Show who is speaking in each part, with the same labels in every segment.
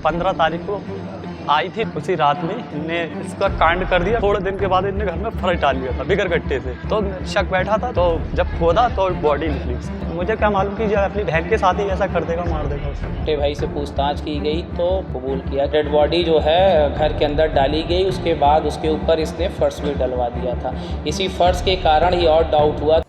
Speaker 1: 15 तारीख को आई थी, उसी रात में इनने इसका कांड कर दिया। थोड़े दिन के बाद इनने घर में फर्श डाल लिया था बिगर गट्टे से। तो शक बैठा था, तो जब खोदा तो बॉडी निकली उसकी। मुझे क्या मालूम कि जब अपनी बहन के साथ ही ऐसा कर देगा, मार देगा उसको।
Speaker 2: छोटे भाई से पूछताछ की गई तो कबूल किया। डेड बॉडी जो है घर के अंदर डाली गई, उसके बाद उसके ऊपर इसने फर्श भी डलवा दिया था। इसी फर्श के कारण ही और डाउट हुआ।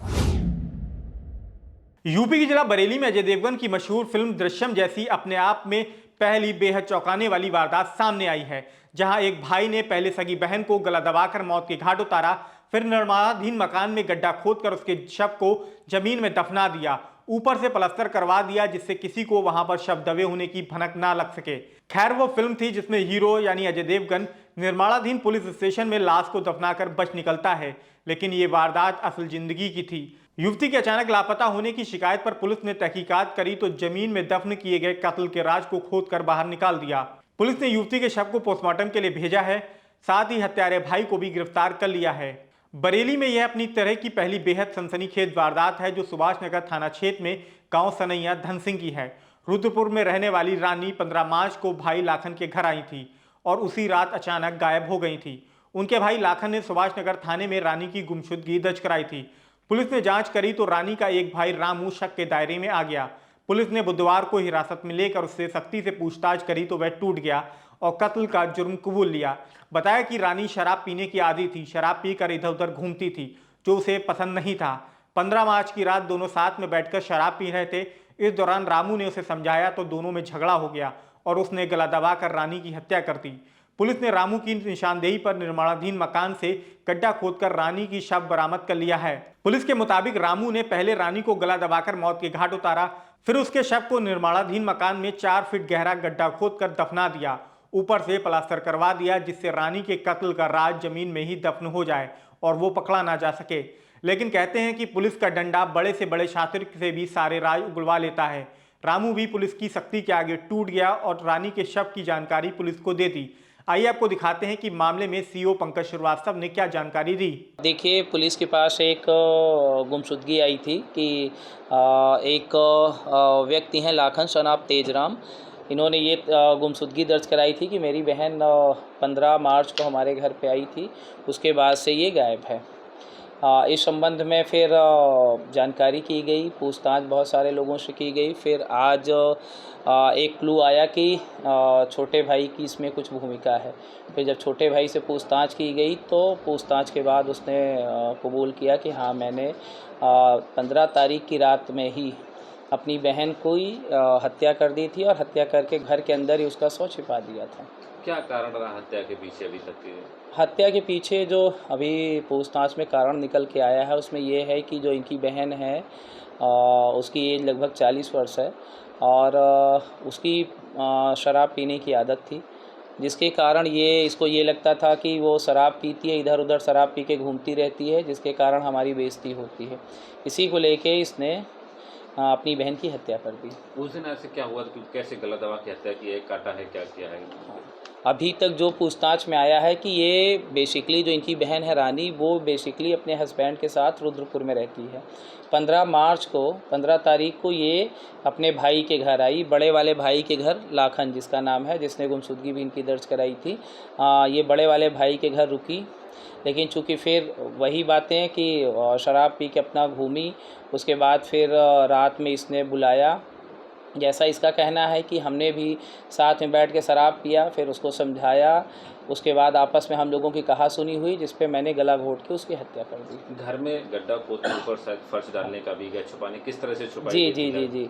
Speaker 3: यूपी के जिला बरेली में अजय देवगन की मशहूर फिल्म दृश्यम जैसी अपने आप में पहली बेहद चौंकाने वाली वारदात सामने आई है, जहां एक भाई ने पहले सगी बहन को गला दबाकर मौत के घाट उतारा, फिर निर्माणाधीन मकान में गड्ढा खोदकर उसके शव को जमीन में दफना दिया, ऊपर से प्लास्टर करवा दिया जिससे किसी को वहां पर शव दबे होने की भनक ना लग सके। खैर, वो फिल्म थी जिसमें हीरो यानी अजय देवगन निर्माणाधीन पुलिस स्टेशन में लाश को दफनाकर बच निकलता है, लेकिन ये वारदात असल जिंदगी की थी। युवती के अचानक लापता होने की शिकायत पर पुलिस ने तहकीकात करी तो जमीन में दफन किए गए कत्ल के राज को खोदकर बाहर निकाल दिया। पुलिस ने युवती के शव को पोस्टमार्टम के लिए भेजा है, साथ ही हत्यारे भाई को भी गिरफ्तार कर लिया है। बरेली में यह अपनी तरह की पहली बेहद सनसनीखेज वारदात है जो सुभाष नगर थाना क्षेत्र में गांव सनैया धन सिंह की है। रुद्रपुर में रहने वाली रानी 15 मार्च को भाई लाखन के घर आई थी और उसी रात अचानक गायब हो गई थी। उनके भाई लाखन ने सुभाष नगर थाने में रानी की गुमशुदगी दर्ज कराई थी। पुलिस ने जांच करी तो रानी का एक भाई रामू शक के दायरे में आ गया। पुलिस ने बुधवार को हिरासत में लेकर उससे सख्ती से पूछताछ करी तो वह टूट गया और कत्ल का जुर्म कबूल लिया। बताया कि रानी शराब पीने की आदी थी, शराब पीकर इधर उधर घूमती थी जो उसे पसंद नहीं था। 15 मार्च की रात दोनों साथ में बैठकर शराब पी रहे थे। इस दौरान रामू ने उसे समझाया तो दोनों में झगड़ा हो गया और उसने गला दबाकर रानी की हत्या कर दी। पुलिस ने रामू की निशानदेही पर निर्माणाधीन मकान से गड्ढा खोदकर रानी की शव बरामद कर लिया है। पुलिस के मुताबिक रामू ने पहले रानी को गला दबाकर मौत के घाट उतारा, फिर उसके शव को निर्माणाधीन मकान में 4 फीट गहरा गड्ढा खोदकर दफना दिया, ऊपर से प्लास्टर करवा दिया जिससे रानी के कत्ल का राज जमीन में ही दफन हो जाए और वो पकड़ा ना जा सके। लेकिन कहते हैं कि पुलिस का डंडा बड़े से बड़े शातिर से भी सारे राज उगलवा लेता है। रामू भी पुलिस की सख्ती के आगे टूट गया और रानी के शव की जानकारी पुलिस को दे दी। आइए आपको दिखाते हैं कि मामले में सीओ पंकज श्रीवास्तव ने क्या जानकारी दी।
Speaker 2: देखिए, पुलिस के पास एक गुमशुदगी आई थी कि एक व्यक्ति हैं लाखन शनाब तेजराम, इन्होंने ये गुमशुदगी दर्ज कराई थी कि मेरी बहन 15 मार्च को हमारे घर पे आई थी, उसके बाद से ये गायब है। इस संबंध में फिर जानकारी की गई, पूछताछ बहुत सारे लोगों से की गई। फिर आज एक क्लू आया कि छोटे भाई की इसमें कुछ भूमिका है। फिर जब छोटे भाई से पूछताछ की गई तो पूछताछ के बाद उसने कबूल किया कि हाँ, मैंने 15 तारीख की रात में ही अपनी बहन को ही हत्या कर दी थी और हत्या करके घर के अंदर ही उसका शव छिपा दिया था।
Speaker 4: क्या कारण रहा हत्या के पीछे अभी तक के?
Speaker 2: हत्या के पीछे जो अभी पूछताछ में कारण निकल के आया है उसमें ये है कि जो इनकी बहन है उसकी एज लगभग 40 वर्ष है और उसकी शराब पीने की आदत थी, जिसके कारण इसको ये लगता था कि वो शराब पीती है, इधर उधर शराब पी के घूमती रहती है, जिसके कारण हमारी बेइज्जती होती है। इसी को लेके इसने अपनी बहन की हत्या कर दी।
Speaker 4: उस दिन ऐसे क्या हुआ कि कैसे गला दबा के हत्या की है, काटा है, क्या किया है?
Speaker 2: अभी तक जो पूछताछ में आया है कि ये बेसिकली जो इनकी बहन है रानी, वो बेसिकली अपने हस्बैंड के साथ रुद्रपुर में रहती है। 15 तारीख को ये अपने भाई के घर आई, बड़े वाले भाई के घर, लाखन जिसका नाम है, जिसने गुमशुदगी भी इनकी दर्ज कराई थी। ये बड़े वाले भाई के घर रुकी, लेकिन चूँकि फिर वही बातें कि शराब पी के अपना घूमी, उसके बाद फिर रात में इसने बुलाया। जैसा इसका कहना है कि हमने भी साथ में बैठ के शराब पिया, फिर उसको समझाया, उसके बाद आपस में हम लोगों की कहासुनी हुई जिस पे मैंने गला घोट के उसकी हत्या कर दी।
Speaker 4: घर में गड्ढा खोदने ऊपर शायद फर्श डालने का भी गया, छुपाने किस तरह से छुपाई?
Speaker 2: जी।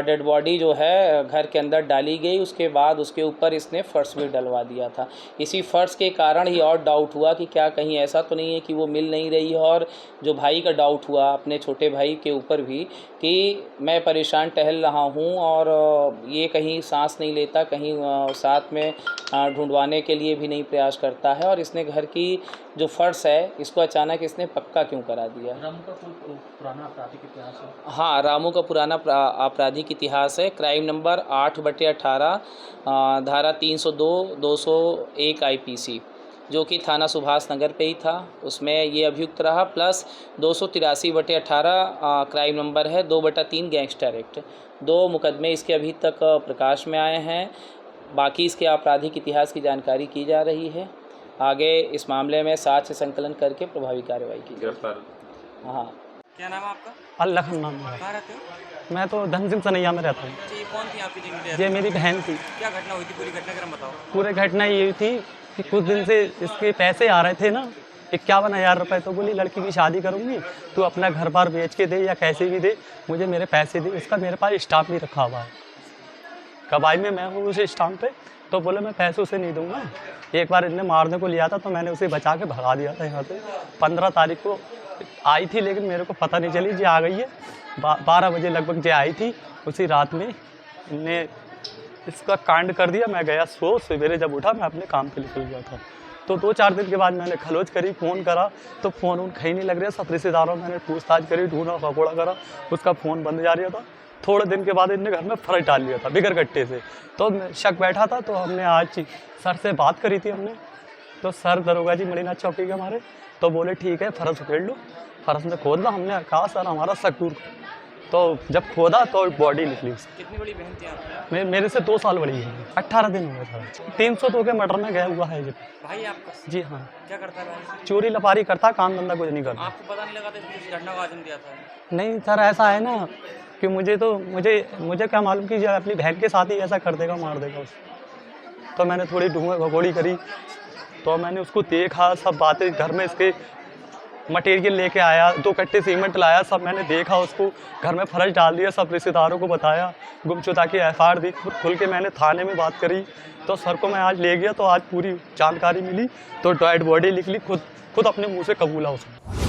Speaker 2: डेड बॉडी जो है घर के अंदर डाली गई, उसके बाद उसके ऊपर इसने फर्श भी डलवा दिया था। इसी फर्श के कारण ही और डाउट हुआ कि क्या कहीं ऐसा तो नहीं है कि वो मिल नहीं रही है। और जो भाई का डाउट हुआ अपने छोटे भाई के ऊपर भी कि मैं परेशान टहल रहा हूँ और ये कहीं सांस नहीं लेता, कहीं साथ में ढूंढवाने के लिए भी नहीं प्रयास करता है, और इसने घर की जो फर्श है इसको अचानक इसने पक्का क्यों करा दिया।
Speaker 5: रामू का पुराना आपराधिक इतिहास है?
Speaker 2: हाँ, रामू का पुराना आपराधिक इतिहास है। क्राइम नंबर 8/18, धारा 302, 201 IPC, जो कि थाना सुभाष नगर पे ही था, उसमें ये अभियुक्त रहा। प्लस 283/18 क्राइम नंबर है, 2/3 गैंगस्टर एक्ट। 2 मुकदमे इसके अभी तक प्रकाश में आए हैं। बाकी इसके आपराधिक इतिहास की जानकारी की जा रही है। आगे इस मामले में साक्ष्य संकलन करके प्रभावी कार्रवाई की जाएगी।
Speaker 4: गिरफ्तार
Speaker 2: हाँ।
Speaker 6: क्या नाम है आपका?
Speaker 1: अल्लाह का नाम है।
Speaker 6: कहाँ रहते हो?
Speaker 1: मैं तो धन सिंह सनैया में रहता हूँ।
Speaker 6: अच्छा, ये कौन थी आपकी जिम्मेदारी?
Speaker 1: ये मेरी बहन थी।
Speaker 6: क्या घटना हुई थी? पूरी घटनाक्रम बताओ।
Speaker 1: पूरी घटना ये थी कि कुछ दिन से इसके पैसे आ रहे थे ना, 51,000 रुपये। तो बोली लड़की की शादी करूँगी, तू अपना घर बार बेच के दे या कैसे भी दे, मुझे मेरे पैसे दे। इसका मेरे पास स्टाम्प भी रखा हुआ है, कबाई में मैं हूँ उस स्टाम्प पे। तो बोले मैं पैसे उसे नहीं दूंगा। एक बार इनने मारने को लिया था तो मैंने उसे बचा के भगा दिया था यहाँ से। 15 तारीख को आई थी, लेकिन मेरे को पता नहीं चली जी आ गई है। 12 बजे लगभग जो आई थी, उसी रात में इनने इसका कांड कर दिया। मैं गया सवेरे जब उठा मैं अपने काम पे निकल गया था। तो 2-4 दिन के बाद मैंने खलोच करी, फ़ोन करा तो फ़ोन उन कहीं नहीं लग रहा। सब रिश्तेदारों मैंने पूछताछ करी, ढूंढा खकोड़ा करा, उसका फ़ोन बंद जा रहा था। थोड़े दिन के बाद इनने घर में फर्श डाल लिया था बिगर गट्टे से। तो शक बैठा था, तो हमने आज सर से बात करी थी हमने। तो सर दरोगा जी मणिनाथ चौकी के हमारे, तो बोले ठीक है फर्श उखेड़ लो, फर्श में खोद लो। हमने कहा सर हमारा शक दूर। तो जब खोदा तो बॉडी निकली उसकी।
Speaker 6: कितनी बड़ी बहन थी आपकी?
Speaker 1: मेरे से 2 साल बड़ी है। 18 दिन हुए था। 302 के मर्डर में गया हुआ है ये।
Speaker 6: भाई आपका?
Speaker 1: जी हाँ,
Speaker 6: क्या करता है भाई?
Speaker 1: चोरी लपारी करता, काम धंधा कुछ नहीं करता।
Speaker 6: आपको पता नहीं लगा था इस घटना को आजम दिया था?
Speaker 1: नहीं सर, ऐसा है ना कि मुझे क्या मालूम कि अपनी बहन के साथ ही ऐसा कर देगा, मार देगा उसे। तो मैंने थोड़ी ढूंढ भगोड़ी करी, तो मैंने उसको देखा, सब बातें घर में इसके मटेरियल लेके आया, 2 कट्टे सीमेंट लाया, सब मैंने देखा, उसको घर में फर्श डाल दिया, सब रिश्तेदारों को बताया, गुमशुदा की FIR दी, खुल के मैंने थाने में बात करी। तो सर को मैं आज ले गया, तो आज पूरी जानकारी मिली, तो डेड बॉडी निकली, खुद अपने मुंह से कबूला उसने।